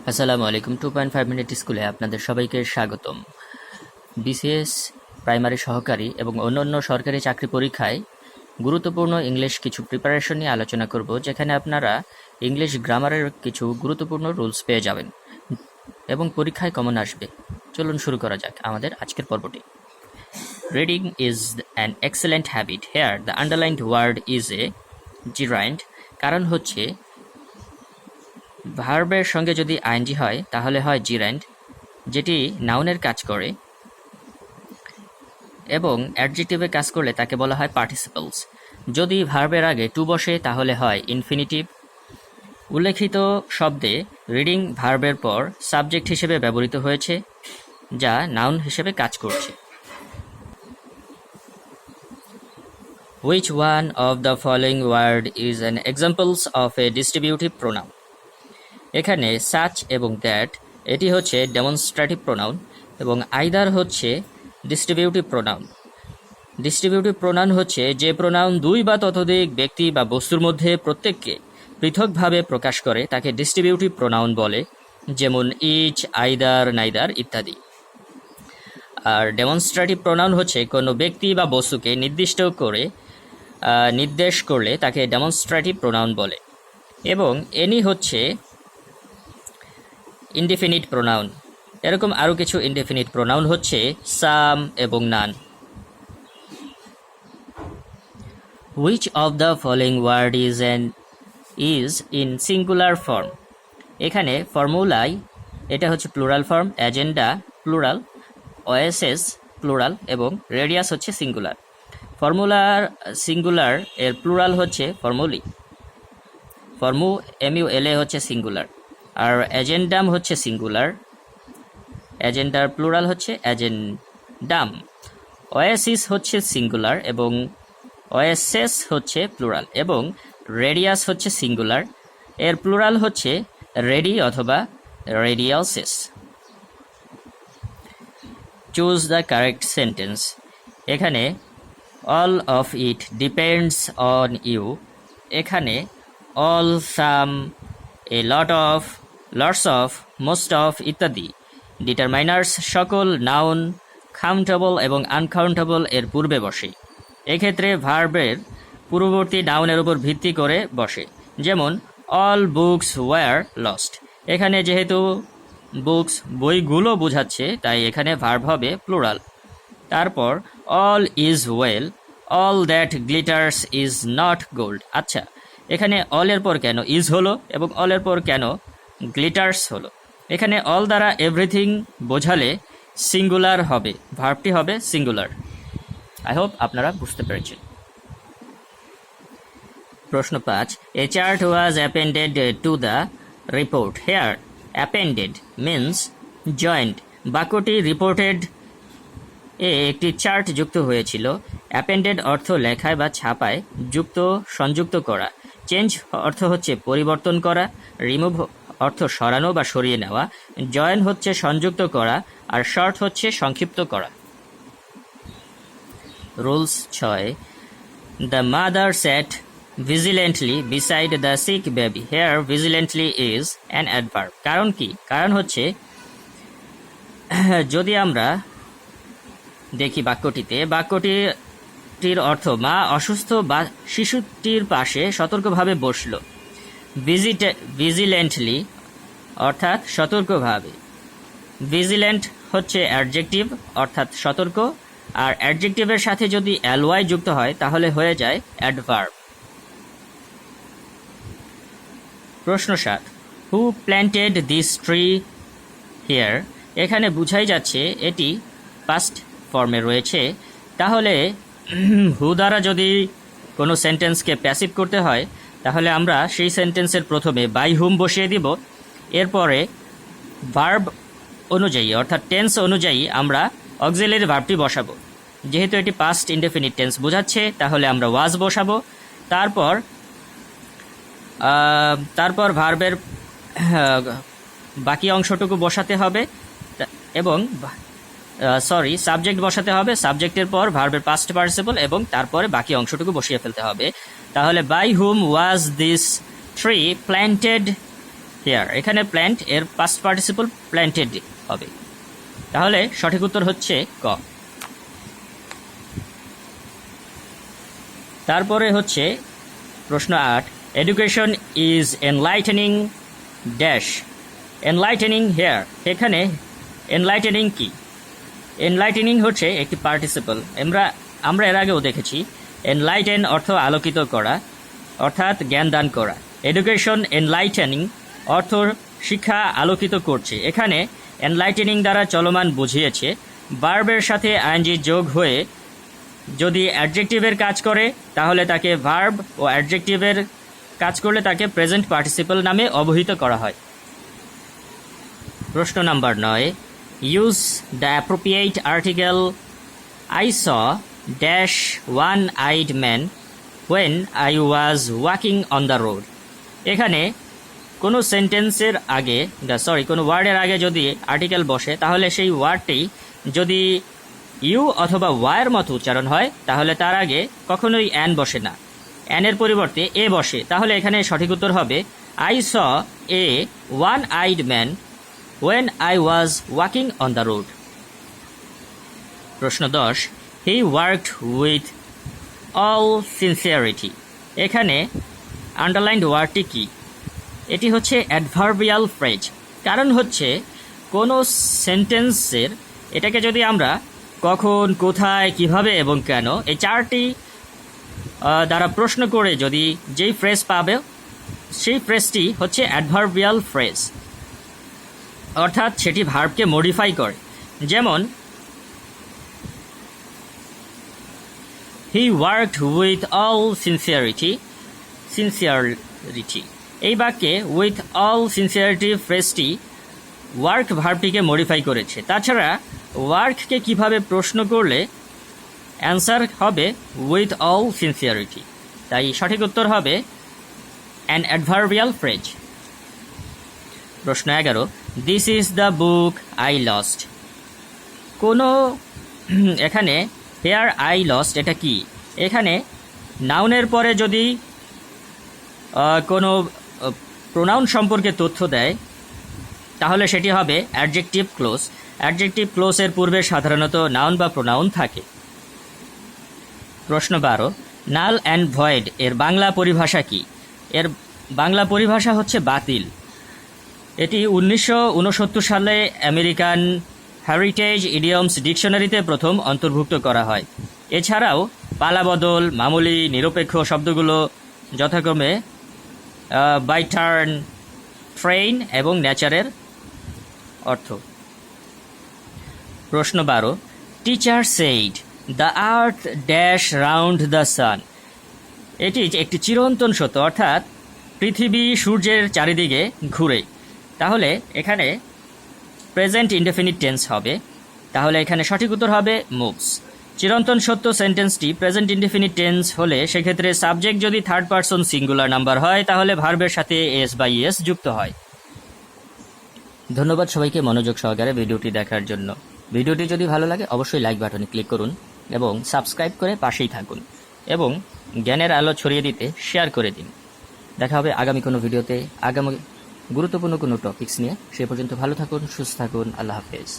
আসসালামু আলাইকুম 2.5 মিনিট স্কুলে আপনাদের সবাইকে স্বাগতম। বিসিএস প্রাইমারি সহকারী এবং অন্যান্য সরকারি চাকরি পরীক্ষায় গুরুত্বপূর্ণ ইংলিশ কিছু প্রিপারেশন নিয়ে আলোচনা করব, যেখানে আপনারা ইংলিশ গ্রামারের কিছু গুরুত্বপূর্ণ রুলস পেয়ে যাবেন এবং পরীক্ষায় কমন আসবে। চলুন শুরু করা যাক আমাদের আজকের পর্বটি। Reading is an excellent habit. Here the underlined word is a gerund. কারণ হচ্ছে ভার্বের সঙ্গে যদি আইএনজি হয় তাহলে হয় জিরান্ড, যেটি নাউনের কাজ করে, এবং অ্যাডজেক্টিভে কাজ করলে তাকে বলা হয় পার্টিসিপলস। যদি ভার্বের আগে টু বসে তাহলে হয় ইনফিনিটিভ। উল্লেখিত শব্দে রিডিং ভার্বের পর সাবজেক্ট হিসেবে ব্যবহৃত হয়েছে, যা নাউন হিসেবে কাজ করছে। Which one of the following word is an examples of a distributive pronoun? এখানে such এবং দ্যাট এটি হচ্ছে ডেমনস্ট্রেটিভ প্রোনাউন এবং আইদার হচ্ছে ডিস্ট্রিবিউটিভ প্রোনাউন। ডিস্ট্রিবিউটিভ প্রোনাউন হচ্ছে যে প্রোনাউন দুই বা ততোধিক ব্যক্তি বা বস্তুর মধ্যে প্রত্যেককে পৃথকভাবে প্রকাশ করে তাকে ডিস্ট্রিবিউটিভ প্রোনাউন বলে, যেমন ইচ, আইদার, নাইদার ইত্যাদি। আর ডেমনস্ট্রেটিভ প্রোনাউন হচ্ছে কোনো ব্যক্তি বা বস্তুকে নির্দেশ করলে তাকে ডেমনস্ট্রেটিভ প্রোনাউন বলে। এবং এনি হচ্ছে ইনডিফিনিট প্রোনাউন। এরকম আরও কিছু ইনডিফিনিট প্রোনাউন হচ্ছে সাম এবং none. Which of the following word is in singular form? এখানে ফর্মুলায় এটা হচ্ছে plural form, agenda plural, oases plural এবং রেডিয়াস হচ্ছে সিঙ্গুলার। ফর্মুলার সিঙ্গুলার এর প্লুরাল হচ্ছে ফর্মুলি, MULA হচ্ছে সিঙ্গুলার, আর এজেন্ডাম হচ্ছে সিঙ্গুলার, এজেন্ডার প্লুরাল হচ্ছে এজেন্ডাম। ওএসিস হচ্ছে সিঙ্গুলার এবং ওএসএস হচ্ছে প্লুরাল, এবং রেডিয়াস হচ্ছে সিঙ্গুলার, এর প্লুরাল হচ্ছে রেডি অথবা রেডিয়ালসিস। Choose the correct sentence. এখানে all of it depends on you, এখানে all, some, A lot of, lots of, most of ইত্যাদি ডিটারমাইনার্স সকল নাউন কাউন্টেবল এবং আনকাউন্টেবল এর পূর্বে বসে। এক্ষেত্রে ভার্বের পূর্ববর্তী নাউনের উপর ভিত্তি করে বসে, যেমন অল বুকস ওয়্যার লস্ট। এখানে যেহেতু বুকস বইগুলো বোঝাচ্ছে তাই এখানে ভার্ব হবে প্লুরাল। তারপর all is well, all that glitters is not gold. আচ্ছা, এখানে অলের পর কেন ইজ হলো এবং অলের পর কেন গ্লিটার্স হলো? এখানে অল দ্বারা এভরিথিং বোঝালে সিঙ্গুলার হবে, ভার্বটি হবে সিঙ্গুলার। আই হোপ আপনারা বুঝতে পেরেছেন। প্রশ্ন 5, a chart was appended to the report. Here appended means joint. বাক্যটি রিপোর্টেড একটি চার্ট যুক্ত হয়েছিল। অ্যাপেন্ডেড অর্থ লেখায় বা ছাপায় সংযুক্ত করা। চেঞ্জ অর্থ হচ্ছে পরিবর্তন করা। রিমুভ অর্থ সরানো বা সরিয়ে নেওয়া। জয়েন হচ্ছে সংযুক্ত করা, আর শর্ট হচ্ছে সংক্ষিপ্ত করা। Rules 6, the mother sat vigilantly beside the sick baby. Here vigilantly is an adverb. কারণ কি? কারণ হচ্ছে যদি আমরা দেখি বাক্যটির অর্থ মা অসুস্থ বা শিশুটির পাশে সতর্কভাবে বসল। ভিজিলেন্টলি অর্থাৎ সতর্কভাবে। ভিজিলেন্ট হচ্ছে অ্যাডজেক্টিভ অর্থাৎ সতর্ক, আর অ্যাডজেক্টিভের সাথে যদি ly যুক্ত হয় তাহলে হয়ে যায় অ্যাডভার্ব। প্রশ্ন 7, who planted this tree here? এখানে বুঝাই যাচ্ছে এটি পাস্ট ফর্মে রয়েছে। তাহলে হু দ্বারা যদি কোনো সেন্টেন্সকে প্যাসিভ করতে হয় তাহলে আমরা সেই সেন্টেন্সের প্রথমে বাই হুম বসিয়ে দিব, এরপরে ভার্ব অনুযায়ী অর্থাৎ টেন্স অনুযায়ী আমরা অক্সিলারি ভার্বটি বসাবো। যেহেতু এটি পাস্ট ইনডেফিনিট টেন্স বোঝাচ্ছে তাহলে আমরা ওয়াজ বসাবো। তারপর ভার্বের বাকি অংশটুকু বসাতে হবে এবং সাবজেক্ট বসাতে হবে। সাবজেক্টের পর ভার্বের পাস্ট পার্টিসিপল এবং তারপরে বাকি অংশটুকু বসিয়ে ফেলতে হবে। তাহলে by whom was this tree planted here, এখানে প্ল্যান্ট এর পাস্ট পার্টিসিপল প্ল্যান্টেড হবে। তাহলে সঠিক উত্তর হচ্ছে ক। তারপরে হচ্ছে প্রশ্ন 8, education is enlightening dash. Enlightening hair, এখানে এনলাইটেনিং কি? এনলাইটেনিং হচ্ছে একটি পার্টিসিপল। আমরা এর আগেও দেখেছি এনলাইটেন অর্থ আলোকিত করা, অর্থাৎ জ্ঞান দান করা। এডুকেশন এনলাইটেনিং অর্থ শিক্ষা আলোকিত করছে। এখানে এনলাইটেনিং দ্বারা চলমান বুঝিয়েছে। ভার্বের সাথে আইএনজি যোগ হয়ে যদি অ্যাডজেক্টিভের কাজ করে তাহলে তাকে ভার্ব, ও অ্যাডজেক্টিভের কাজ করলে তাকে প্রেজেন্ট পার্টিসিপল নামে অবহিত করা হয়। প্রশ্ন number 9, use the appropriate article I saw dash one eyed man when I was walking on the road. এখানে কোনো সেন্টেন্সের আগে কোনো ওয়ার্ডের আগে যদি আর্টিকেল বসে তাহলে সেই ওয়ার্ডটি যদি ইউ অথবা ওয়াইয়ের মতো উচ্চারণ হয় তাহলে তার আগে কখনোই অ্যান বসে না, অ্যানের পরিবর্তে এ বসে। তাহলে এখানে সঠিক উত্তর হবে I saw A one eyed man when I was walking on the road. প্রশ্ন 10, হি ওয়ার্কড উইথ অল সিনসিয়ারিটি। এখানে আন্ডারলাইন্ড ওয়ার্ডটি কি? এটি হচ্ছে অ্যাডভার্বিয়াল ফ্রেজ। কারণ হচ্ছে কোনো সেন্টেন্সের এটাকে যদি আমরা কখন, কোথায়, কিভাবে এবং কেন এই চারটি দ্বারা প্রশ্ন করে যদি যেই ফ্রেজ পাবে সেই ফ্রেজটি হচ্ছে অ্যাডভার্বিয়াল ফ্রেজ, অর্থাৎ সেটি ভার্বকে মডিফাই করে। যেমন he worked with all sincerity. এই বাক্যে উইথ অল সিনসিয়ারিটি ফ্রেজটি ওয়ার্ক ভার্বটিকে মডিফাই করেছে। তাছাড়া ওয়ার্ককে কিভাবে প্রশ্ন করলে অ্যান্সার হবে উইথ অল সিনসিয়ারিটি। তাই সঠিক উত্তর হবে অ্যান অ্যাডভার্বিয়াল ফ্রেজ। প্রশ্ন 11, this is the book I lost. এখানে হেয়ার আই লস্ট এটা কি? এখানে নাউনের পরে যদি কোনো প্রোনাউন সম্পর্কে তথ্য দেয় তাহলে সেটি হবে অ্যাডজেক্টিভ ক্লোজ। অ্যাডজেক্টিভ ক্লোজের পূর্বে সাধারণত নাউন বা প্রোনাউন থাকে। প্রশ্ন 12, নাল অ্যান্ড ভয়েড এর বাংলা পরিভাষা কি? এর বাংলা পরিভাষা হচ্ছে বাতিল। এটি 1969 সালে আমেরিকান হেরিটেজ ইডিয়মস ডিকশনারিতে প্রথম অন্তর্ভুক্ত করা হয়। এছাড়াও পালাবদল, মামুলি, নিরপেক্ষ শব্দগুলো যথাক্রমে বাই টার্ন, ট্রেইন এবং নেচারের অর্থ। প্রশ্ন 12, teacher said the earth dash round the sun. এটি একটি চিরন্তন সত্য, অর্থাৎ পৃথিবী সূর্যের চারিদিকে ঘুরে। তাহলে এখানে প্রেজেন্ট ইনডেফিনিট টেন্স হবে। তাহলে এখানে সঠিক উত্তর হবে মুভস। চিরন্তন সত্য সেন্টেন্সটি প্রেজেন্ট ইনডেফিনিট টেন্স হলে সেক্ষেত্রে সাবজেক্ট যদি থার্ড পারসন সিঙ্গুলার নাম্বার হয় তাহলে ভার্বের সাথে এস বা ইএস যুক্ত হয়। ধন্যবাদ সবাইকে মনোযোগ সহকারে ভিডিওটি দেখার জন্য। ভিডিওটি যদি ভালো লাগে অবশ্যই লাইক বাটনে ক্লিক করুন এবং সাবস্ক্রাইব করে পাশেই থাকুন এবং জ্ঞানের আলো ছড়িয়ে দিতে শেয়ার করে দিন। দেখা হবে আগামী কোনো ভিডিওতে, আগামী গুরুত্বপূর্ণ কোনো টপিকস নিয়ে। সে পর্যন্ত ভালো থাকুন, সুস্থ থাকুন। আল্লাহ হাফেজ।